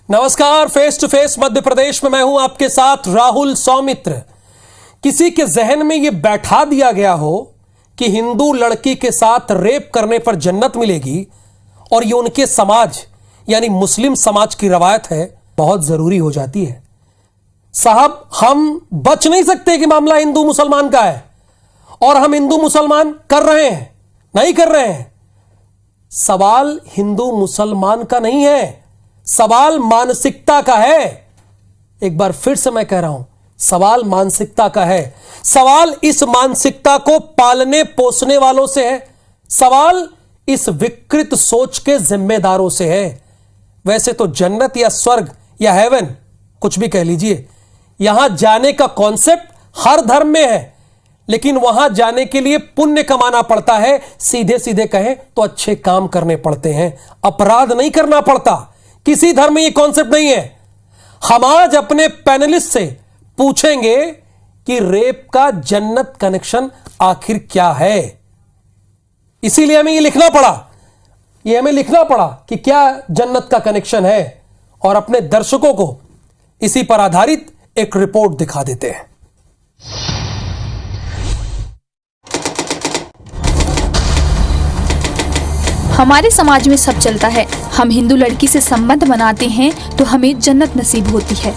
नमस्कार, face to face Madhya Pradesh में मैं हूं आपके साथ राहुल सौमित्र। किसी के जहन में यह बैठा दिया गया हो कि हिंदू लड़की के साथ रेप करने पर जन्नत मिलेगी और यह उनके समाज यानी मुस्लिम समाज की रवायत है, बहुत जरूरी हो जाती है। साहब, हम बच नहीं सकते कि मामला हिंदू मुसलमान का है और हम हिंदू मुसलमान कर रहे हैं, नहीं कर रहे हैं। सवाल हिंदू मुसलमान का नहीं है, सवाल मानसिकता का है। एक बार फिर से मैं कह रहा हूं, सवाल मानसिकता का है। सवाल इस मानसिकता को पालने पोसने वालों से है, सवाल इस विकृत सोच के जिम्मेदारों से है। वैसे तो जन्नत या स्वर्ग या हेवन, कुछ भी कह लीजिए, यहां जाने का कॉन्सेप्ट हर धर्म में है, लेकिन वहां जाने के लिए पुण्य कमाना पड़ता है। सीधे सीधे कहें तो अच्छे काम करने पड़ते हैं, अपराध नहीं करना पड़ता। किसी धर्म में यह कॉन्सेप्ट नहीं है। हम आज अपने पैनलिस्ट से पूछेंगे कि रेप का जन्नत कनेक्शन आखिर क्या है। इसीलिए हमें हमें लिखना पड़ा कि क्या जन्नत का कनेक्शन है, और अपने दर्शकों को इसी पर आधारित एक रिपोर्ट दिखा देते हैं। हमारे समाज में सब चलता है, हम हिंदू लड़की से संबंध बनाते हैं तो हमें जन्नत नसीब होती है।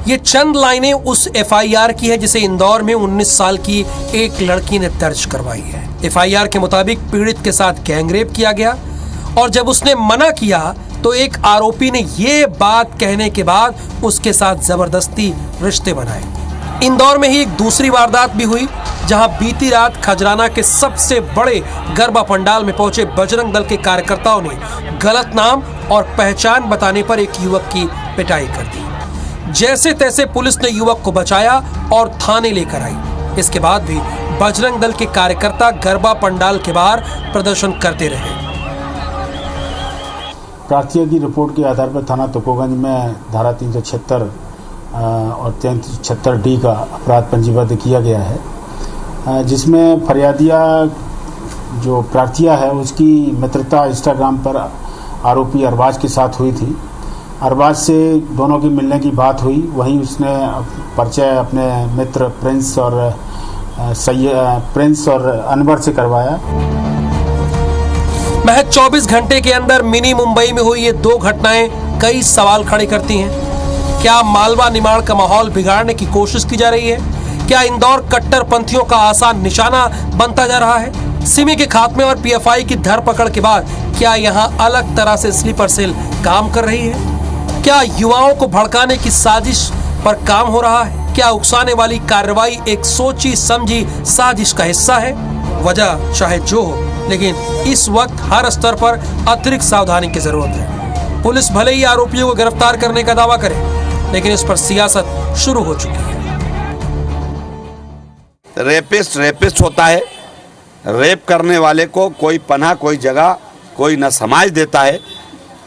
ये चंद लाइनें उस एफआईआर की है जिसे इंदौर में 19 साल की एक लड़की ने दर्ज करवाई है। एफआईआर के मुताबिक पीड़ित के साथ गैंगरेप किया गया और जब उसने मना किया तो एक आरोपी ने ये बात कहने के बाद उसके साथ जबरदस्ती रिश्ते बनाए। इंदौर में ही एक दूसरी वारदात भी हुई, जहां बीती रात खजराना के सबसे बड़े गरबा पंडाल में पहुंचे बजरंग दल के कार्यकर्ताओं ने गलत नाम और पहचान बताने पर एक युवक की पिटाई कर दी। जैसे तैसे पुलिस ने युवक को बचाया और थाने लेकर आई। इसके बाद भी बजरंग दल के कार्यकर्ता गरबा पंडाल के बाहर प्रदर्शन करते रहे। प्रार्थी की रिपोर्ट के आधार पर थाना तुकोगंज में धारा 376 और 376D का अपराध पंजीबद्ध किया गया है, जिसमें फरियादिया जो प्रार्थिया है उसकी मित्रता इंस्टाग्राम पर आरोपी अरबाज के साथ हुई थी। अरबाज से दोनों की मिलने की बात हुई, वहीं उसने परिचय अपने मित्र प्रिंस और अनवर से करवाया। महज 24 घंटे के अंदर मिनी मुंबई में हुई ये दो घटनाएं कई सवाल खड़े करती हैं। क्या मालवा निमाड़ का माहौल बिगाड़ने की कोशिश की जा रही है? क्या इंदौर कट्टरपंथियों का आसान निशाना बनता जा रहा है? सिमी के खात्मे और पीएफआई की धरपकड़ के बाद क्या यहां अलग तरह से स्लीपर सेल काम कर रही है? क्या युवाओं को भड़काने की साजिश पर काम हो रहा है? क्या उकसाने वाली कार्रवाई एक सोची समझी साजिश का हिस्सा है? वजह चाहे जो हो, लेकिन इस वक्त हर स्तर पर अतिरिक्त सावधानी की जरूरत है। पुलिस भले ही आरोपियों को गिरफ्तार करने का दावा करे, लेकिन इस पर सियासत शुरू हो चुकी है। रेपिस्ट होता है। रेप करने वाले को कोई पनाह, कोई जगह, कोई न समाज देता है,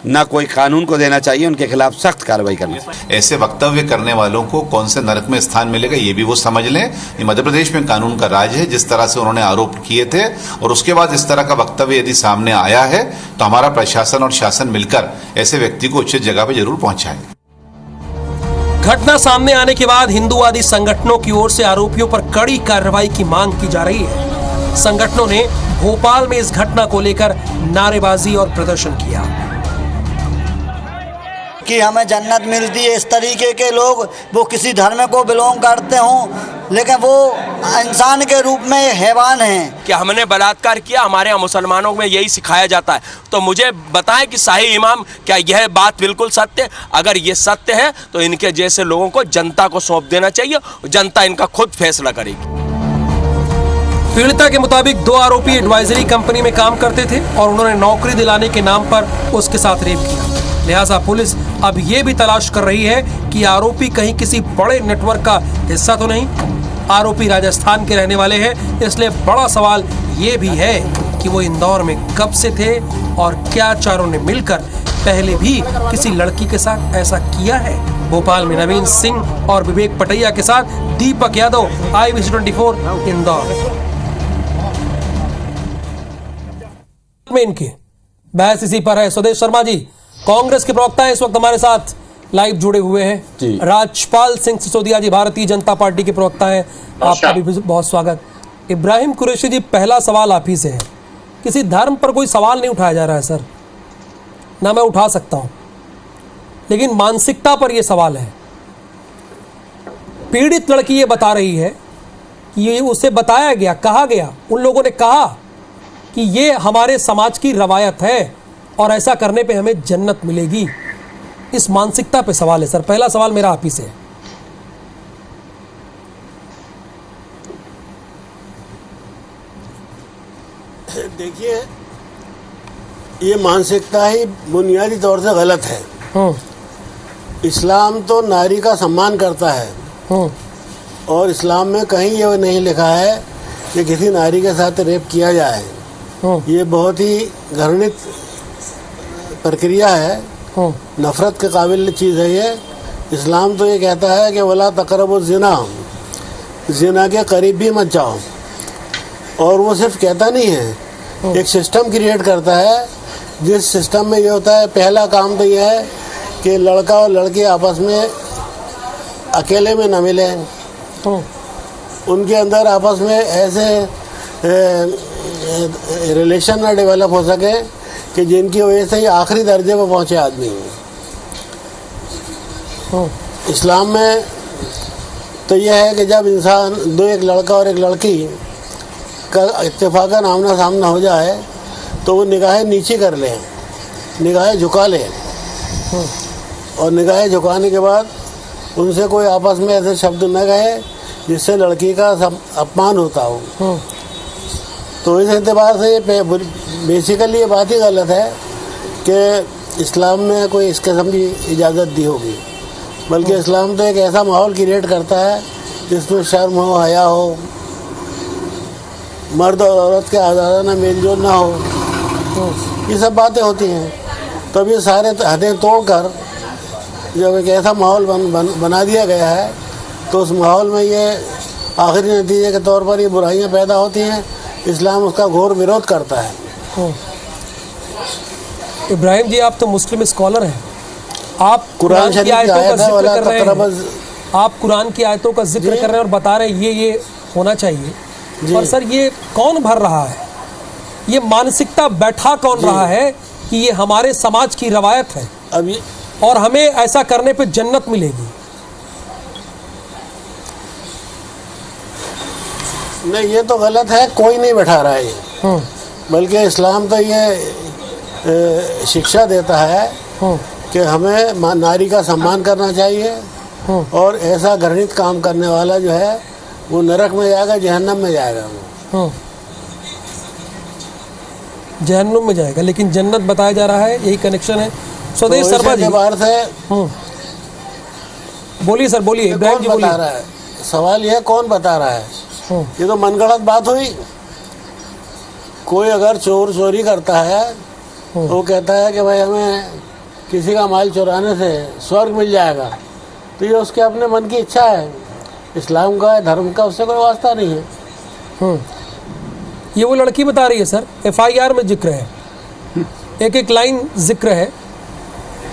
न कोई कानून को देना चाहिए। उनके खिलाफ सख्त कार्रवाई करनी चाहिए। ऐसे वक्तव्य करने वालों को कौन से नरक में स्थान मिलेगा, ये भी वो समझ लें। ये मध्य प्रदेश में कानून का राज है। जिस तरह से उन्होंने आरोप किए थे और उसके बाद इस तरह का वक्तव्य यदि सामने आया है तो हमारा प्रशासन और शासन मिलकर ऐसे व्यक्ति को उचित जगह पर जरूर पहुंचाएंगे। घटना सामने आने के बाद हिंदूवादी संगठनों की ओर से आरोपियों पर कड़ी कार्रवाई की मांग की जा रही है। संगठनों ने भोपाल में इस घटना को लेकर नारेबाजी और प्रदर्शन किया कि हमें जन्नत मिलती है। इस तरीके के लोग वो किसी धर्म को बिलोंग करते हों, लेकिन वो इंसान के रूप में हैवान हैं। कि हमने बलात्कार किया, हमारे यहाँ मुसलमानों में यही सिखाया जाता है। तो मुझे बताएं कि शाही इमाम, क्या यह बात बिल्कुल सत्य है? अगर ये सत्य है तो इनके जैसे लोगों को जनता को सौंप देना चाहिए, जनता इनका खुद फैसला करेगी। पीड़िता के मुताबिक दो आरोपी एडवाइजरी कंपनी में काम करते थे और उन्होंने नौकरी दिलाने के नाम पर उसके साथ रेप किया। लिहाजा पुलिस अब ये भी तलाश कर रही है कि आरोपी कहीं किसी बड़े नेटवर्क का हिस्सा तो नहीं। आरोपी राजस्थान के रहने वाले हैं, इसलिए बड़ा सवाल ये भी है कि वो इंदौर में कब से थे और क्या चारों ने मिलकर पहले भी किसी लड़की के साथ ऐसा किया है। भोपाल में नवीन सिंह और विवेक पटैया के साथ दीपक यादव, IBC24 इंदौर। में इनके बहस इसी पर है। सुदेश शर्मा जी, कांग्रेस के प्रवक्ता हैं इस वक्त हमारे साथ लाइव जुड़े हुए हैं। राजपाल सिंह सिसोदिया जी भारतीय जनता पार्टी के प्रवक्ता हैं, आपका भी बहुत स्वागत। इब्राहिम कुरैशी जी, पहला सवाल आप ही से है। किसी धर्म पर कोई सवाल नहीं उठाया जा रहा है सर, ना मैं उठा सकता हूं, लेकिन मानसिकता पर यह सवाल है। पीड़ित लड़की ये बता रही है कि ये उसे बताया गया, कहा गया, उन लोगों ने कहा कि ये हमारे समाज की रवायत है और ऐसा करने पे हमें जन्नत मिलेगी। इस मानसिकता पे सवाल है सर, पहला सवाल मेरा आप ही से है। देखिए, ये मानसिकता ही बुनियादी तौर से गलत है। इस्लाम तो नारी का सम्मान करता है और इस्लाम में कहीं ये नहीं लिखा है कि किसी नारी के साथ रेप किया जाए। ये बहुत ही घृणित प्रक्रिया है, नफरत के काबिल चीज़ है ये। इस्लाम तो ये कहता है कि वला तकरबु ज़िना, ज़िना के करीब भी मत जाओ। और वो सिर्फ कहता नहीं है, एक सिस्टम क्रिएट करता है, जिस सिस्टम में ये होता है, पहला काम तो ये है कि लड़का और लड़की आपस में अकेले में न मिले, उनके अंदर आपस में ऐसे रिलेशन ना डेवलप हो सके कि जिनकी वजह से ही आखिरी दर्जे पर पहुँचे आदमी। इस्लाम में तो यह है कि जब इंसान एक लड़का और एक लड़की का इत्तेफाकन आमना सामना हो जाए तो वो निगाहें नीचे कर लें, निगाहें झुका लें, और निगाहें झुकाने के बाद उनसे कोई आपस में ऐसे शब्द न कहे जिससे लड़की का अपमान होता हो। तो इस एतबार से बेसिकली ये बात ही गलत है कि इस्लाम में कोई इस किस्म की इजाज़त दी होगी, बल्कि इस्लाम तो एक ऐसा माहौल क्रिएट करता है जिसमें शर्म हो, हया हो, मर्द और औरत के आज़ादाना मेल जोल ना हो, ये सब बातें होती हैं। तो अब ये सारे हदें तोड़कर जब एक ऐसा माहौल बना दिया गया है तो उस माहौल में ये आखिरी नतीजे के तौर पर ये बुराइयां पैदा होती हैं। इस्लाम उसका घोर विरोध करता है। इब्राहिम जी, आप तो मुस्लिम स्कॉलर हैं, आप कुरान की आयतों का जिक्र कर रहे हैं, आप कुरान की आयतों का जिक्र कर रहे हैं और बता रहे हैं ये होना चाहिए। और सर, ये कौन भर रहा है? ये मानसिकता बैठा कौन रहा है कि ये हमारे समाज की रवायत है अभी और हमें ऐसा करने पे जन्नत मिलेगी? नहीं, ये तो गलत है, कोई नहीं बैठा रहा है ये, बल्कि इस्लाम तो ये शिक्षा देता है कि हमें नारी का सम्मान करना चाहिए और ऐसा घृणित काम करने वाला जो है वो नरक में जाएगा, जहन्नम में जाएगा। वो जहन्नुम में जाएगा, लेकिन जन्नत बताया जा रहा है, यही कनेक्शन है। स्वदेश शर्मा जी, बोलिए सर, बोलिए इब्राहिम जी, बोलिए। सवाल यह कौन बता रहा है? ये तो मनगढ़ंत बात हुई। कोई अगर चोर चोरी करता है तो वो कहता है कि भाई हमें किसी का माल चुराने से स्वर्ग मिल जाएगा, तो ये उसके अपने मन की इच्छा है। इस्लाम का, धर्म का उससे कोई वास्ता नहीं है। ये वो लड़की बता रही है सर, FIR में जिक्र है, एक एक लाइन जिक्र है।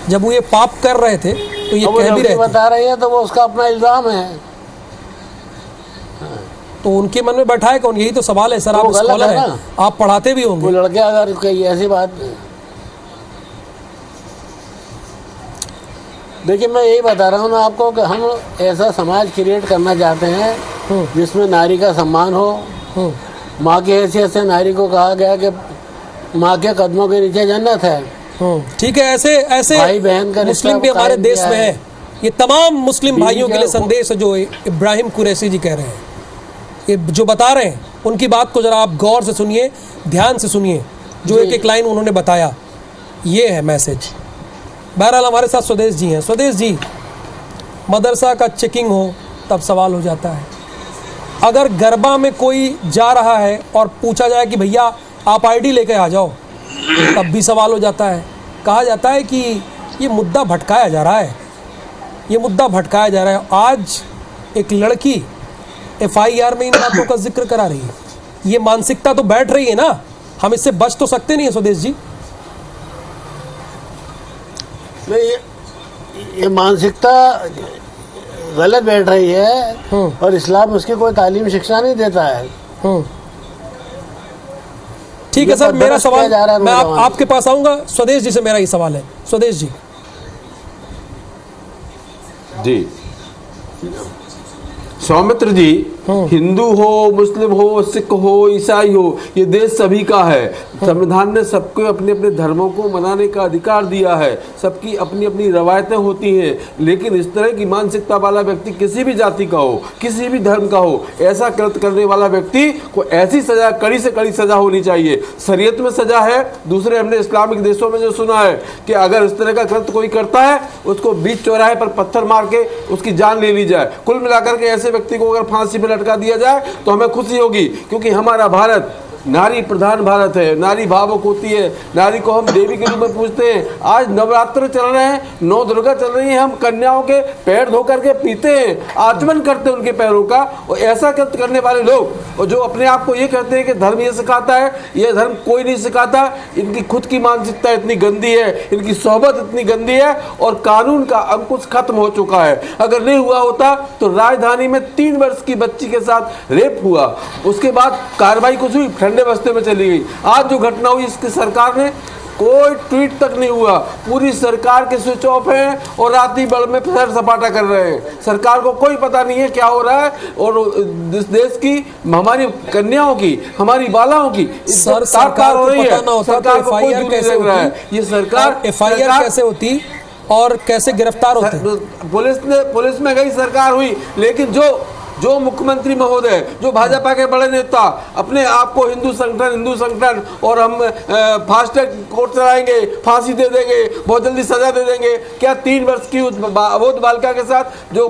जब वो ये पाप कर रहे थे तो ये कह भी रहे थे, बता रही है तो वो उसका अपना इल्जाम है। तो उनके मन में बैठा है कौन? यही तो सवाल है सर। आप स्कॉलर हैं, आप पढ़ाते भी होंगे। वो लड़के अगर कोई ऐसी बात, देखिए मैं यही बता रहा हूँ ना आपको कि हम ऐसा समाज क्रिएट करना चाहते हैं जिसमें नारी का सम्मान हो। माँ की हैसियत से नारी को कहा गया कि माँ के कदमों के नीचे जन्नत है। ठीक है, ऐसे ऐसे भाई बहन का मुस्लिम भी हमारे देश में है। ये तमाम मुस्लिम भाइयों के लिए संदेश है जो इब्राहिम कुरैशी जी कह रहे हैं, ये जो बता रहे हैं, उनकी बात को जरा आप गौर से सुनिए, ध्यान से सुनिए, जो एक एक लाइन उन्होंने बताया, ये है मैसेज। बहरहाल हमारे साथ स्वदेश जी हैं। स्वदेश जी, मदरसा का चेकिंग हो तब सवाल हो जाता है। अगर गरबा में कोई जा रहा है और पूछा जाए कि भैया आप ID लेके आ जाओ, तब भी सवाल हो जाता है। कहा जाता है कि ये मुद्दा भटकाया जा रहा है, ये मुद्दा भटकाया जा रहा है। आज एक लड़की FIR में इन बातों का जिक्र करा रही है, ये मानसिकता तो बैठ रही है ना, हम इससे बच तो सकते नहीं है स्वदेश जी। ये मानसिकता गलत बैठ रही है और इस्लाम उसकी कोई तालीम शिक्षा नहीं देता है। ठीक है सर, मेरा सवाल जा रहा है मैं आपके पास आऊंगा। स्वदेश जी से मेरा ये सवाल है। स्वदेश जी। जी सौमित्र जी, हिंदू हो, मुस्लिम हो, सिख हो, ईसाई हो, ये देश सभी का है। संविधान ने सबको अपने अपने धर्मों को मनाने का अधिकार दिया है। सबकी अपनी अपनी रवायतें होती हैं, लेकिन इस तरह की मानसिकता वाला व्यक्ति किसी भी जाति का हो, किसी भी धर्म का हो, ऐसा कृत्य करने वाला व्यक्ति को ऐसी सजा, कड़ी से कड़ी सजा होनी चाहिए। शरीयत में सजा है। दूसरे हमने इस्लामिक देशों में जो सुना है कि अगर इस तरह का कृत्य कोई करता है, उसको बीच चौराहे पर पत्थर मार के उसकी जान ले ली जाए। कुल मिलाकर के ऐसे व्यक्ति को अगर फांसी पर लटका दिया जाए तो हमें खुशी होगी, क्योंकि हमारा भारत नारी प्रधान भारत है। नारी भावुक होती है, नारी को हम देवी के रूप में पूजते हैं। आज नवरात्र चल रहे हैं, 9 दुर्गा चल रही है, हम कन्याओं के पैर धो करके पीते हैं, आचमन करते हैं उनके पैरों का। और ऐसा कृत्य करने वाले लोग, और जो अपने आप को ये कहते हैं कि धर्म ये सिखाता है, ये धर्म कोई नहीं सिखाता। इनकी खुद की मानसिकता इतनी गंदी है, इनकी सोहबत इतनी गंदी है, और कानून का अंकुश खत्म हो चुका है। अगर नहीं हुआ होता तो राजधानी में 3 वर्ष की बच्ची के साथ रेप हुआ, उसके बाद कार्रवाई कुछ हुई, ठंडे बस्ते में चली गई। आज जो घटना हुई, इसकी सरकार ने कोई ट्वीट तक नहीं हुआ। पूरी सरकार के स्विच ऑफ है और रात्रि बल में सैर सपाटा कर रहे हैं। सरकार को कोई पता नहीं है क्या हो रहा है, और इस देश की, हमारी कन्याओं की, हमारी बालाओं की सर, सरकार हो रही है। सरकार को कोई दूर नहीं लग रहा है। ये सरकार एफआईआर कैसे होती और कैसे गिरफ्तार होते? पुलिस में गई, सरकार हुई, लेकिन जो मुख्यमंत्री महोदय, जो भाजपा के बड़े नेता अपने आप को हिंदू संगठन और हम फास्ट ट्रैक कोर्ट चलाएंगे, फांसी दे देंगे, बहुत जल्दी सजा दे देंगे। क्या 3 वर्ष की अबोध बालिका के साथ जो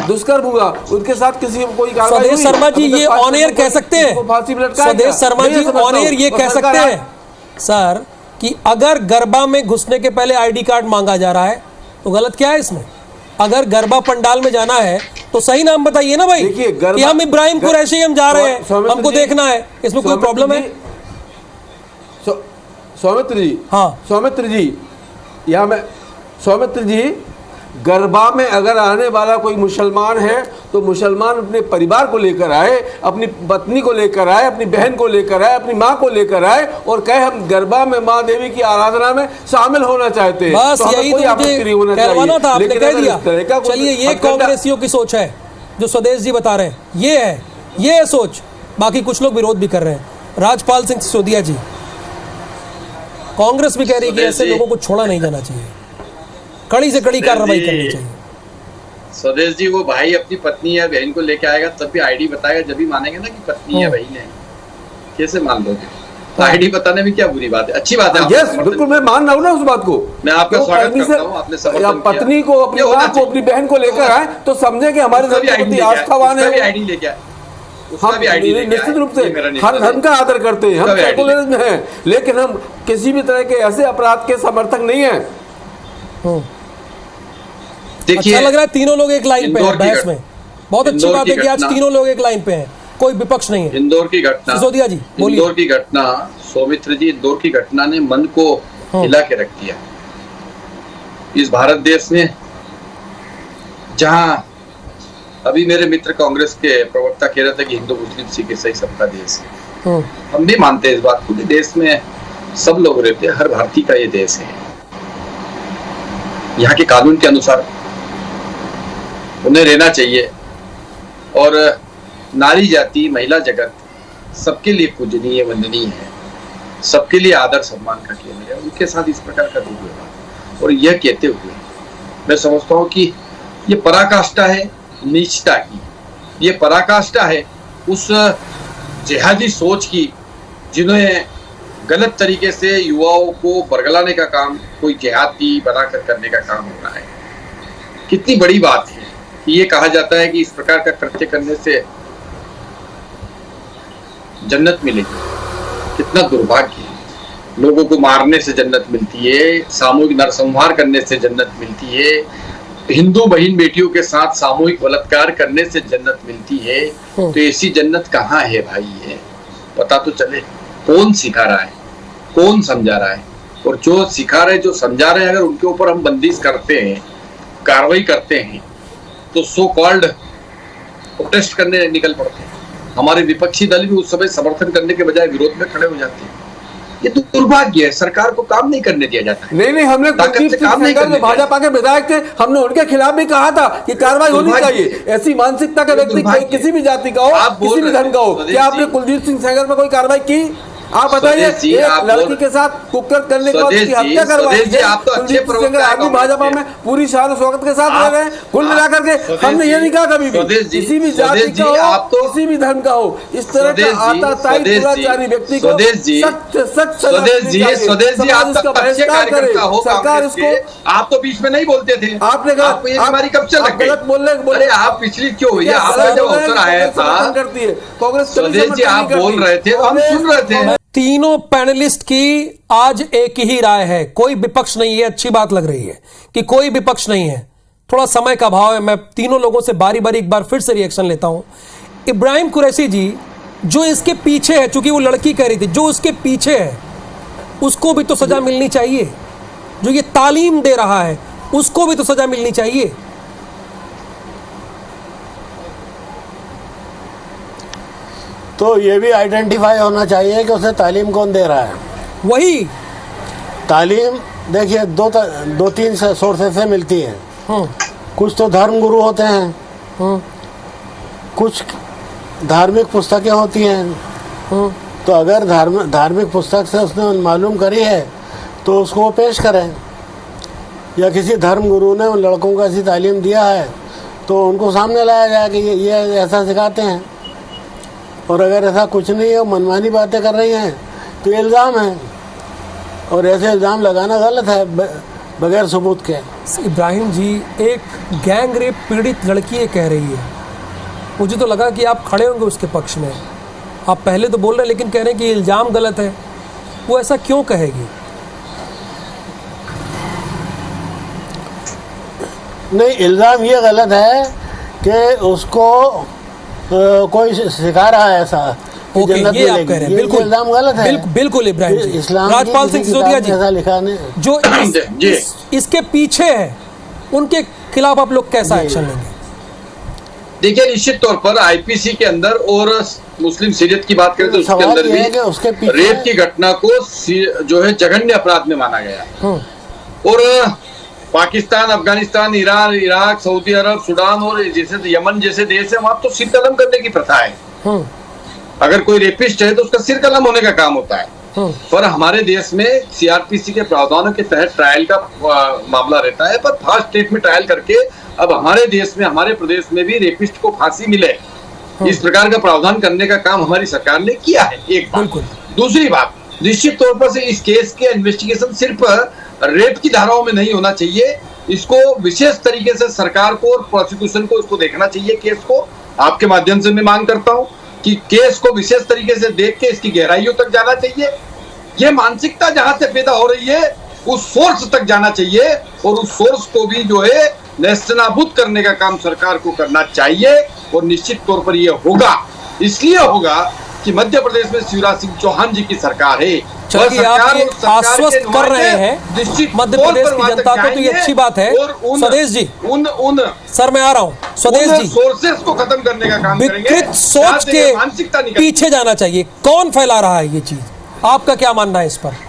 दुष्कर्म हुआ, उनके साथ किसी कोई कार्रवाई? स्वदेश शर्मा जी ये ऑन एयर कह सकते हैं? स्वदेश शर्मा जी ऑन एयर ये कह सकते हैं सर कि अगर गरबा में घुसने के पहले आईडी कार्ड मांगा जा रहा है तो गलत क्या है इसमें? अगर गरबा पंडाल में जाना है तो सही नाम बताइए ना भाई, कि हम इब्राहिम कुरैशी हम जा रहे हैं, हमको देखना है, इसमें कोई प्रॉब्लम है? सौमित्र जी, हाँ सौमित्र जी, यहाँ मैं सौमित्र जी, गरबा में अगर आने वाला कोई मुसलमान है तो मुसलमान अपने परिवार को लेकर आए, अपनी पत्नी को लेकर आए, अपनी बहन को लेकर आए, अपनी माँ को लेकर आए और कहे हम गरबा में माँ देवी की आराधना में शामिल होना चाहते हैं। बस तो यही तो मुझे कहलवाना था, आपने कह दिया। चलिए, ये कांग्रेसियों की सोच है जो स्वदेश जी बता रहे हैं, ये है सोच। बाकी कुछ लोग विरोध भी कर रहे हैं। राजपाल सिंह सिसोदिया जी, कांग्रेस भी कह रही है कि ऐसे लोगों को छोड़ा नहीं जाना चाहिए, कड़ी से कड़ी कार्रवाई करनी चाहिए। स्वदेश जी, वो भाई अपनी पत्नी या बहन को लेके आएगा तब भी आईडी बताएगा, जब भी मानेंगे ना कि पत्नी या बहन है। कैसे मान लोगे? तो आईडी बताने में क्या बुरी बात है? अच्छी बात है। यस, बिल्कुल, मैं मान रहा हूँ ना उस बात को। मैं आपका स्वागत करता हूँ, आपने समर्थन किया। पत्नी को, अपनी माँ को, अपनी बहन को लेकर आए तो समझे कि हमारे आस्थावान है। आईडी लेके आए, हम निश्चित रूप से हर धर्म का आदर करते हैं, हम सेकुलरिज्म में हैं, लेकिन हम किसी भी तरह के ऐसे अपराध के समर्थक नहीं है। अच्छा लग रहा है तीनों लोग एक लाइन पे हैं बहस में। बहुत अच्छी बात है कि आज तीनों लोग एक लाइन पे हैं, कोई विपक्ष नहीं है। इंदौर की घटना, सिसोदिया जी बोलिए। इंदौर की घटना, सौमित्र जी, इंदौर की घटना ने मन को हिला के रख दिया। इस भारत देश में जहां अभी मेरे मित्र कांग्रेस के प्रवक्ता कह रहे थे कि हिंदू मुस्लिम सिख ईसाई सबका देश है, हम नहीं मानते इस बात को। देश में सब लोग रहते हैं, हर भारतीय का ये देश है। यहाँ के कानून के अनुसार उन्हें रहना चाहिए, और नारी जाति, महिला जगत सबके लिए पूजनीय, वंदनीय है, सबके लिए आदर सम्मान का केंद्र है। उनके साथ इस प्रकार का दुर्व्यवहार, और यह कहते हुए मैं समझता हूँ कि ये पराकाष्ठा है नीचता की, ये पराकाष्ठा है उस जिहादी सोच की जिन्होंने गलत तरीके से युवाओं को बरगलाने का काम कोई जिहादी बनाकर करने का काम हो रहा है। कितनी बड़ी बात है कि ये कहा जाता है कि इस प्रकार का कृत्य करने से जन्नत मिलेगी। कितना दुर्भाग्य है। लोगों को मारने से जन्नत मिलती है, सामूहिक नरसंहार करने से जन्नत मिलती है, हिंदू बहन बेटियों के साथ सामूहिक बलात्कार करने से जन्नत मिलती है। तो ऐसी जन्नत कहाँ है भाई? है पता तो चले। कौन सिखा रहा है, कौन समझा रहा है? और जो सिखा रहे, जो समझा रहे हैं, अगर उनके ऊपर हम बंदिश करते हैं, कार्रवाई करते हैं, तो सो कॉल्ड प्रोटेस्ट करने निकल पड़ते हैं। हमारे विपक्षी दल भी उस समय समर्थन करने के बजाय विरोध में खड़े हो जाते हैं। ये तो दुर्भाग्य है, सरकार को काम नहीं करने दिया जाता। नहीं, हमने कुलदीप सिंह सेंगर जो भाजपा के विधायक थे, हमने उनके खिलाफ भी कहा था कि कार्रवाई होनी चाहिए। ऐसी मानसिकता का व्यक्ति किसी भी जाति का हो, किसी भी धर्म का हो, क्या आपने कुलदीप सिंह सेंगर पर कोई कार्रवाई की? आप बताइए, एक लड़की के साथ कुकर करने के बाद उसकी हत्या करवाई। कुलदीप सिंह सेंगर आदमी भाजपा में पूरी शान स्वागत के साथ रह रहे हैं। कुल मिलाकर के हमने ये नहीं कहा कभी भी किसी भी जाति का हो, किसी भी धर्म का हो, इस तरह का आताताई दुराचारी व्यक्ति को सख्त बहिष्कार करे सरकार। इसको आप तो बीच में नहीं बोलते थे, आपने कब चल रहे गलत बोले आप पिछली क्यों हुई? आपका जब अवसर आया था करती है कांग्रेस, स्वदेश जी आप बोल रहे थे, हम सुन रहे थे। तीनों पैनलिस्ट की आज एक ही राय है, कोई विपक्ष नहीं है। अच्छी बात लग रही है कि कोई विपक्ष नहीं है। थोड़ा समय का अभाव है, मैं तीनों लोगों से बारी बारी एक बार फिर से रिएक्शन लेता हूं। इब्राहिम कुरैशी जी, जो इसके पीछे है, चूंकि वो लड़की कह रही थी, जो उसके पीछे है उसको भी तो सजा मिलनी चाहिए। जो ये तालीम दे रहा है उसको भी तो सजा मिलनी चाहिए। तो ये भी आइडेंटिफाई होना चाहिए कि उसे तालीम कौन दे रहा है। वही तालीम देखिए दो तीन सोर्सेस से मिलती है। कुछ तो धर्म गुरु होते हैं, कुछ धार्मिक पुस्तकें होती हैं। तो अगर धार्मिक पुस्तक से उसने मालूम करी है तो उसको वो पेश करें, या किसी धर्म गुरु ने उन लड़कों को ऐसी तालीम दिया है तो उनको सामने लाया जाए कि ये ऐसा सिखाते हैं। और अगर ऐसा कुछ नहीं है, मनमानी बातें कर रही हैं, तो ये इल्ज़ाम है, और ऐसे इल्ज़ाम लगाना गलत है बगैर सबूत के। इब्राहिम जी, एक गैंग रेप पीड़ित लड़की ये कह रही है, मुझे तो लगा कि आप खड़े होंगे उसके पक्ष में। आप पहले तो बोल रहे हैं लेकिन कह रहे हैं कि इल्ज़ाम गलत है। वो ऐसा क्यों कहेगी? नहीं, इल्ज़ाम ये गलत है कि उसको कोई सिखा रहा है ऐसा कि जन्नत ये आप कह रहे हैं, बिल्कुल इल्ज़ाम गलत है। बिल्कुल इब्राहिम जी। इस्लाम राजपाल सिंह सिसोदिया जी, ऐसा लिखा नहीं, जो इसके पीछे है, उनके खिलाफ आप लोग कैसा एक्शन लेंगे? देखिए, निश्चित तौर पर आईपीसी के अंदर और मुस्लिम शरीयत की बात करें तो उसके अंदर भी रेप की घटना को जो है जघन्य अपराध में माना गया। और Pakistan, Afghanistan, Iran, Iraq, Saudi Arab, Sudan और जैसे यमन जैसे देश है, वहां तो सिर कलम करने की प्रथा है। अगर कोई रेपिस्ट है तो उसका सिर कलम होने का काम होता है। पर हमारे देश में सीआरपीसी के प्रावधानों के तहत ट्रायल का मामला रहता है, पर फास्ट ट्रैक में ट्रायल करके अब हमारे देश में, हमारे प्रदेश में भी रेपिस्ट को फांसी मिले, इस प्रकार का प्रावधान करने का काम हमारी सरकार ने किया है। एक बात। दूसरी बात, निश्चित तौर पर से इस केस के इन्वेस्टिगेशन सिर्फ रेप की धाराओं में नहीं होना चाहिए, इसको विशेष तरीके से सरकार को और प्रोसिक्यूशन को इसको देखना चाहिए। केस को आपके माध्यम से मैं मांग करता हूं कि केस को विशेष तरीके से देख के इसकी गहराइयों तक जाना चाहिए। ये मानसिकता जहां से पैदा हो रही है उस सोर्स तक जाना चाहिए, और उस सोर्स को भी जो है नेस्तनाबूद करने का काम सरकार को करना चाहिए। और निश्चित तौर पर यह होगा, इसलिए होगा कि मध्य प्रदेश में शिवराज सिंह चौहान जी की सरकार है। चलिए, आप ये आश्वस्त कर रहे हैं मध्य प्रदेश की जनता को, तो ये अच्छी बात है। स्वदेश जी, सर मैं आ रहा हूँ। स्वदेश जी, सोर्सेस को खत्म करने का काम करेंगे, विकृत सोच के पीछे जाना चाहिए। कौन फैला रहा है ये चीज? आपका क्या मानना है इस पर?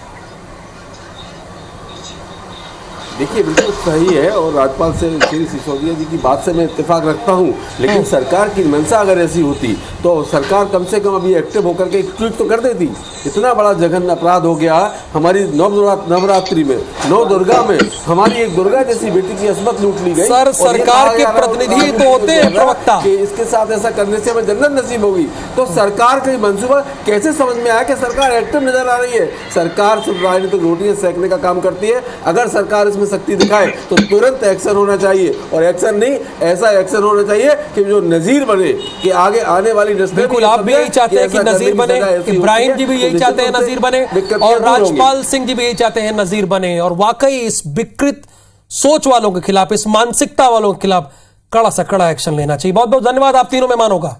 देखिए, बिल्कुल सही है, और राज्यपाल से श्री सिसोदिया जी की बात से मैं इत्तेफाक रखता हूं, लेकिन सरकार की मंशा अगर ऐसी होती तो सरकार कम से कम अभी एक्टिव होकर के एक ट्वीट तो कर देती। इतना बड़ा जघन्य अपराध हो गया हमारी नवरात्रि में, नव दुर्गा में हमारी एक दुर्गा जैसी बेटी की अस्मत लूट ली गई। सर, सरकार के प्रतिनिधि तो होते हैं प्रवक्ता कि इसके साथ ऐसा करने से हमें जन्नत नसीब होगी। तो सरकार का मंसूबा कैसे समझ में आया कि सरकार एक्टिव नजर आ रही है? सरकार सिर्फ राजनीतिक रोटियां सेकने का काम करती है। अगर सरकार इसमें शक्ति दिखाए तो तुरंत एक्शन होना चाहिए, और एक्शन नहीं, ऐसा एक्शन होना चाहिए कि जो नजीर बने, कि आगे आने वाली नस्लें। बिल्कुल, आप भी यही चाहते हैं कि नजीर बने, इब्राहिम जी भी यही चाहते हैं नजीर बने, और राजपाल सिंह जी भी यही चाहते हैं नजीर बने। और वाकई इस विकृत सोच वालों के खिलाफ, इस मानसिकता वालों के खिलाफ कड़ा से कड़ा एक्शन लेना चाहिए। बहुत बहुत धन्यवाद आप तीनों मेहमानों का।